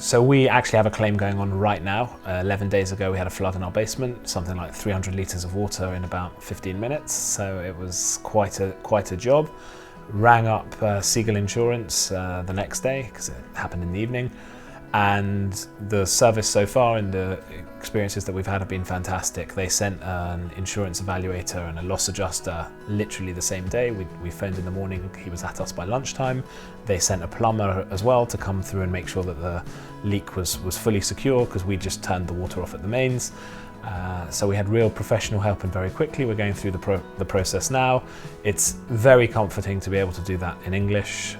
So we actually have a claim going on right now. 11 days ago we had a flood in our basement, something like 300 litres of water in about 15 minutes. So it was quite a job. Rang up Segal Insurance the next day because it happened in the evening. And the service so far and the experiences that we've had have been fantastic. They sent an insurance evaluator and a loss adjuster literally the same day. We phoned in the morning, he was at us by lunchtime. They sent a plumber as well to come through and make sure that the leak was fully secure because we just turned the water off at the mains. So we had real professional help and very quickly. We're going through the process now. It's very comforting to be able to do that in English,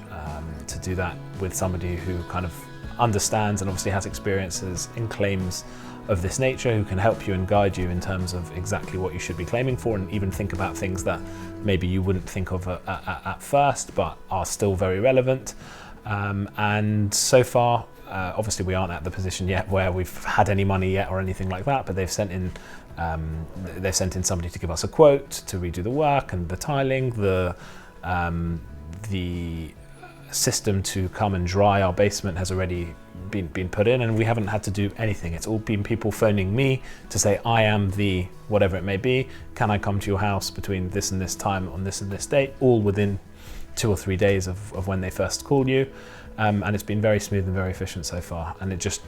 to do that with somebody who kind of understands and obviously has experiences in claims of this nature, who can help you and guide you in terms of exactly what you should be claiming for, and even think about things that maybe you wouldn't think of at first but are still very relevant. And so far, obviously we aren't at the position yet where we've had any money yet or anything like that, but they've sent in somebody to give us a quote to redo the work and the tiling, the system to come and dry our basement has already been put in, and we haven't had to do anything. It's all been people phoning me to say, I am the whatever it may be, can I come to your house between this and this time on this and this date, all within 2 or 3 days of when they first call you. And it's been very smooth and very efficient so far. And it just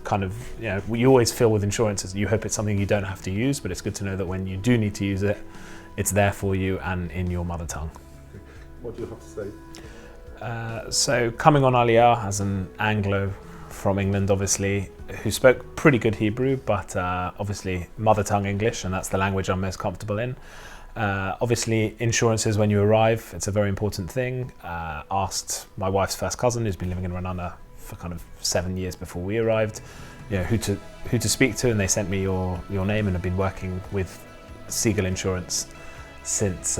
kind of, you know, you always feel with insurances, you hope it's something you don't have to use, but it's good to know that when you do need to use it, it's there for you and in your mother tongue. What do you have to say? So coming on Aliyah as an Anglo from England, obviously, who spoke pretty good Hebrew, but obviously mother tongue English, and that's the language I'm most comfortable in. Obviously, insurances when you arrive, it's a very important thing. Asked my wife's first cousin, who's been living in Ranana for kind of 7 years before we arrived, you know, who to speak to, and they sent me your name, and have been working with Segal Insurance since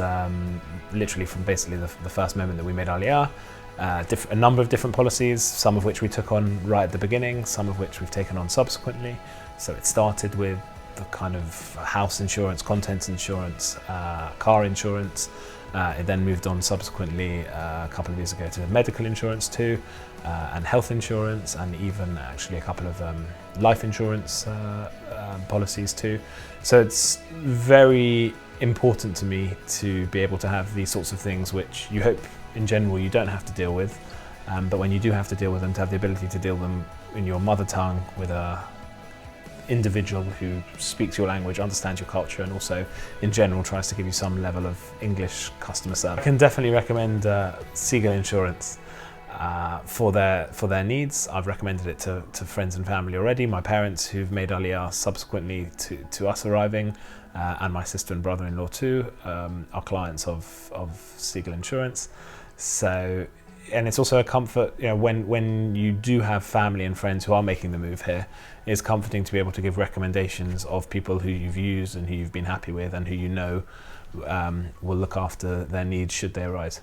literally from basically the first moment that we made Aliyah. A number of different policies, some of which we took on right at the beginning, some of which we've taken on subsequently. So it started with the kind of house insurance, contents insurance, car insurance. It then moved on subsequently a couple of years ago to medical insurance too, and health insurance, and even actually a couple of life insurance policies too. So it's very important to me to be able to have these sorts of things, which you hope in general you don't have to deal with, but when you do have to deal with them, to have the ability to deal with them in your mother tongue with a individual who speaks your language, understands your culture, and also in general tries to give you some level of English customer service. I can definitely recommend Segal Insurance for their needs. I've recommended it to friends and family already. My parents, who've made Aliyah subsequently to us arriving, and my sister and brother-in-law too, are clients of Segal Insurance. So, and it's also a comfort, you know, when you do have family and friends who are making the move here, it's comforting to be able to give recommendations of people who you've used and who you've been happy with and who you know will look after their needs should they arise.